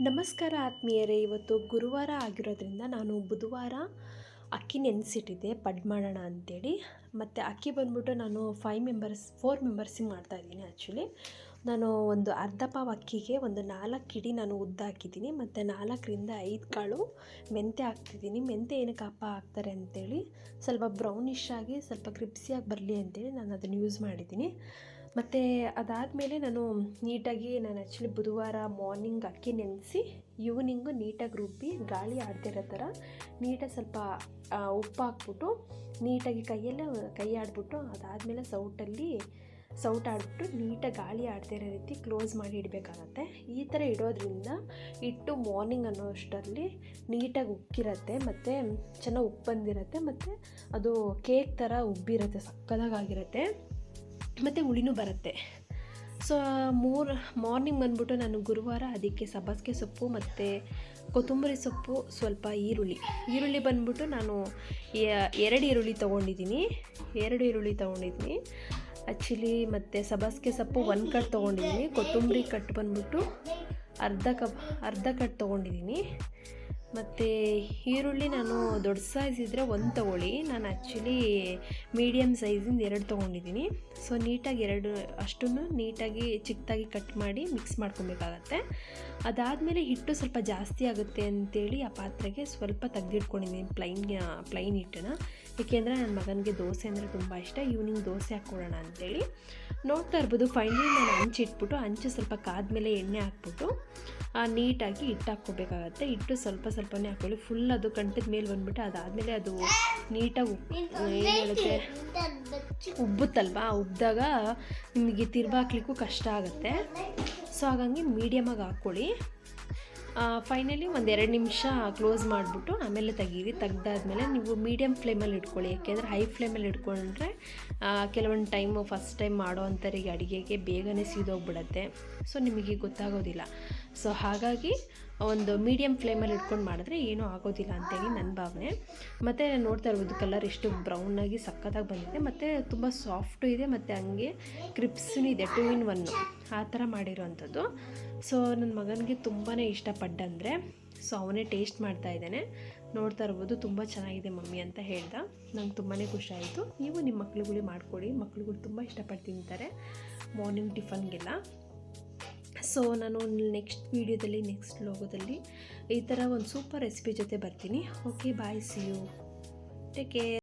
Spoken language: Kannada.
ನಮಸ್ಕಾರ ಆತ್ಮೀಯರೇ, ಇವತ್ತು ಗುರುವಾರ ಆಗಿರೋದ್ರಿಂದ ನಾನು ಬುಧವಾರ ಅಕ್ಕಿ ನೆನೆಸಿಟ್ಟಿದ್ದೆ ಪಡ್ ಮಾಡೋಣ ಅಂಥೇಳಿ. ಮತ್ತು ಅಕ್ಕಿ ಬಂದ್ಬಿಟ್ಟು ನಾನು 4 ಮೆಂಬರ್ಸಿಗೆ ಮಾಡ್ತಾಯಿದ್ದೀನಿ. ಆ್ಯಕ್ಚುಲಿ ನಾನು ಒಂದು ಅರ್ಧ ಪಾವು ಅಕ್ಕಿಗೆ ಒಂದು 4 ಇಡೀ ನಾನು ಉದ್ದ ಹಾಕಿದ್ದೀನಿ. ಮತ್ತು 4ರಿಂದ 5 ಕಾಳು ಮೆಂತ್ಯ ಹಾಕ್ತಿದ್ದೀನಿ. ಮೆಂತ್ಯ ಏನಕ್ಕೆ ಅಪ್ಪ ಹಾಕ್ತಾರೆ ಅಂಥೇಳಿ, ಸ್ವಲ್ಪ ಬ್ರೌನಿಷ್ ಆಗಿ ಸ್ವಲ್ಪ ಕ್ರಿಪ್ಸಿಯಾಗಿ ಬರಲಿ ಅಂತೇಳಿ ನಾನು ಅದನ್ನು ಯೂಸ್ ಮಾಡಿದ್ದೀನಿ. ಮತ್ತು ಅದಾದಮೇಲೆ ನಾನು ಆ್ಯಕ್ಚುಲಿ ಬುಧವಾರ ಮಾರ್ನಿಂಗ್ ಅಕ್ಕಿ ನೆನೆಸಿ ಈವ್ನಿಂಗು ನೀಟಾಗಿ ರುಬ್ಬಿ ಗಾಳಿ ಆಡ್ತಿರೋ ಥರ ನೀಟಾಗಿ ಸ್ವಲ್ಪ ಉಪ್ಪು ಹಾಕ್ಬಿಟ್ಟು ನೀಟಾಗಿ ಕೈ ಆಡಿಬಿಟ್ಟು ಅದಾದಮೇಲೆ ಸೌಟ್ ಆಡಿಬಿಟ್ಟು ನೀಟಾಗಿ ಗಾಳಿ ಆಡ್ತಿರೋ ರೀತಿ ಕ್ಲೋಸ್ ಮಾಡಿ ಇಡಬೇಕಾಗತ್ತೆ. ಈ ಥರ ಇಡೋದ್ರಿಂದ ಇಟ್ಟು ಮಾರ್ನಿಂಗ್ ಅನ್ನೋ ಅಷ್ಟರಲ್ಲಿ ನೀಟಾಗಿ ಉಕ್ಕಿರುತ್ತೆ ಮತ್ತು ಚೆನ್ನಾಗಿ ಉಪ್ಪು ಬಂದಿರುತ್ತೆ ಮತ್ತು ಅದು ಕೇಕ್ ಥರ ಉಬ್ಬಿರುತ್ತೆ, ಸಕ್ಕದಾಗಿರುತ್ತೆ ಮತ್ತು ಹುಳಿನೂ ಬರುತ್ತೆ. ಸೊ ಮಾರ್ನಿಂಗ್ ಬಂದ್ಬಿಟ್ಟು ನಾನು ಗುರುವಾರ ಅದಕ್ಕೆ ಸಬ್ಬಸಿಗೆ ಸೊಪ್ಪು ಮತ್ತು ಕೊತ್ತಂಬರಿ ಸೊಪ್ಪು, ಸ್ವಲ್ಪ ಈರುಳ್ಳಿ ಬಂದ್ಬಿಟ್ಟು ನಾನು 2 ಈರುಳ್ಳಿ ತೊಗೊಂಡಿದ್ದೀನಿ. ಆ್ಯಕ್ಚುಲಿ ಮತ್ತು ಸಬ್ಬಸಿಗೆ ಸೊಪ್ಪು 1 ಕಟ್ ತೊಗೊಂಡಿದ್ದೀನಿ. ಕೊತ್ತಂಬರಿ ಕಟ್ ಬಂದ್ಬಿಟ್ಟು ಅರ್ಧ ಕಟ್ ತೊಗೊಂಡಿದ್ದೀನಿ. ಮತ್ತು ಈರುಳ್ಳಿ ನಾನು ದೊಡ್ಡ ಸೈಜ್ ಇದ್ದರೆ 1 ತೊಗೊಳ್ಳಿ, ನಾನು ಆ್ಯಕ್ಚುಲಿ ಮೀಡಿಯಮ್ ಸೈಜಿಂದ 2 ತೊಗೊಂಡಿದ್ದೀನಿ. ಸೊ ನೀಟಾಗಿ ಅಷ್ಟನ್ನು ನೀಟಾಗಿ ಚಿಕ್ಕದಾಗಿ ಕಟ್ ಮಾಡಿ ಮಿಕ್ಸ್ ಮಾಡ್ಕೊಬೇಕಾಗತ್ತೆ. ಅದಾದಮೇಲೆ ಹಿಟ್ಟು ಸ್ವಲ್ಪ ಜಾಸ್ತಿ ಆಗುತ್ತೆ ಅಂತೇಳಿ ಆ ಪಾತ್ರೆಗೆ ಸ್ವಲ್ಪ ತೆಗೆದಿಟ್ಕೊಂಡಿದ್ದೀನಿ ಪ್ಲೈನ್ ಹಿಟ್ಟನ್ನು. ಏಕೆಂದರೆ ನನ್ನ ಮಗನಿಗೆ ದೋಸೆ ಅಂದರೆ ತುಂಬ ಇಷ್ಟ. ಈವ್ನಿಂಗ್ ದೋಸೆ ಹಾಕ್ಕೊಡೋಣ ಅಂತೇಳಿ ನೋಡ್ತಾ ಇರ್ಬೋದು. ಫೈನಲಿ ನಾನು ಹಂಚು ಸ್ವಲ್ಪ ಕಾದ್ಮೇಲೆ ಎಣ್ಣೆ ಹಾಕ್ಬಿಟ್ಟು ನೀಟಾಗಿ ಹಿಟ್ಟು ಹಾಕ್ಕೋಬೇಕಾಗತ್ತೆ. ಹಿಟ್ಟು ಸ್ವಲ್ಪನೇ ಹಾಕ್ಕೊಳ್ಳಿ, ಫುಲ್ ಅದು ಕಂಟದ ಮೇಲೆ ಬಂದುಬಿಟ್ಟು ಅದಾದಮೇಲೆ ಅದು ನೀಟಾಗಿ ಏನು ಹೇಳುತ್ತೆ ಉಬ್ಬುತ್ತಲ್ವ, ಉಬ್ಬಿದಾಗ ನಿಮಗೆ ತಿರ್ವಾಕ್ಲಿಕ್ಕೂ ಕಷ್ಟ ಆಗುತ್ತೆ. ಸೊ ಹಾಗಾಗಿ ಮೀಡಿಯಮಾಗಿ ಹಾಕ್ಕೊಳ್ಳಿ. ಫೈನಲಿ ಒಂದು 2 ನಿಮಿಷ ಕ್ಲೋಸ್ ಮಾಡಿಬಿಟ್ಟು ಆಮೇಲೆ ತೆಗ್ದಾದ್ಮೇಲೆ ನೀವು ಮೀಡಿಯಮ್ ಫ್ಲೇಮಲ್ಲಿ ಇಟ್ಕೊಳ್ಳಿ. ಯಾಕೆಂದರೆ ಹೈ ಫ್ಲೇಮಲ್ಲಿ ಇಟ್ಕೊಂಡ್ರೆ ಕೆಲವೊಂದು ಫಸ್ಟ್ ಟೈಮ್ ಮಾಡೋ ಅಂಥವ್ರಿಗೆ ಅಡುಗೆಗೆ ಬೇಗನೆ ಸೀದೋಗ್ಬಿಡತ್ತೆ. ಸೊ ನಿಮಗೆ ಗೊತ್ತಾಗೋದಿಲ್ಲ. ಸೊ ಹಾಗಾಗಿ ಒಂದು ಮೀಡಿಯಮ್ ಫ್ಲೇಮಲ್ಲಿ ಇಟ್ಕೊಂಡು ಮಾಡಿದ್ರೆ ಏನೂ ಆಗೋದಿಲ್ಲ ಅಂತೇಳಿ ನನ್ನ ಭಾವನೆ. ಮತ್ತು ನೋಡ್ತಾ ಇರ್ಬೋದು ಕಲರ್ ಎಷ್ಟು ಬ್ರೌನಾಗಿ ಸಕ್ಕತ್ತಾಗಿ ಬಂದಿದೆ ಮತ್ತು ತುಂಬ ಸಾಫ್ಟು ಇದೆ ಮತ್ತು ಹಂಗೆ ಕ್ರಿಪ್ಸೂ ಇದೆ. 2 in 1 ಆ ಥರ ಮಾಡಿರೋವಂಥದ್ದು. ಸೊ ನನ್ನ ಮಗನಿಗೆ ತುಂಬಾ ಇಷ್ಟಪಟ್ಟಂದರೆ ಸೊ ಅವನೇ ಟೇಸ್ಟ್ ಮಾಡ್ತಾ ಇದ್ದಾನೆ. ನೋಡ್ತಾ ಇರ್ಬೋದು ತುಂಬ ಚೆನ್ನಾಗಿದೆ ಮಮ್ಮಿ ಅಂತ ಹೇಳ್ದ. ನಂಗೆ ತುಂಬಾ ಖುಷಿ ಆಯಿತು. ನೀವು ನಿಮ್ಮ ಮಕ್ಳುಗಳಿಗೆ ಮಾಡಿಕೊಡಿ, ಮಕ್ಳುಗಳು ತುಂಬ ಇಷ್ಟಪಟ್ಟು ತಿಂತಾರೆ ಮಾರ್ನಿಂಗ್ ಟಿಫನ್ಗೆಲ್ಲ. ಸೊ ನಾನು ನೆಕ್ಸ್ಟ್ ವ್ಲೋಗದಲ್ಲಿ ಈ ಥರ ಒಂದು ಸೂಪರ್ ರೆಸಿಪಿ ಜೊತೆ ಬರ್ತೀನಿ. Okay, bye, see you, take care.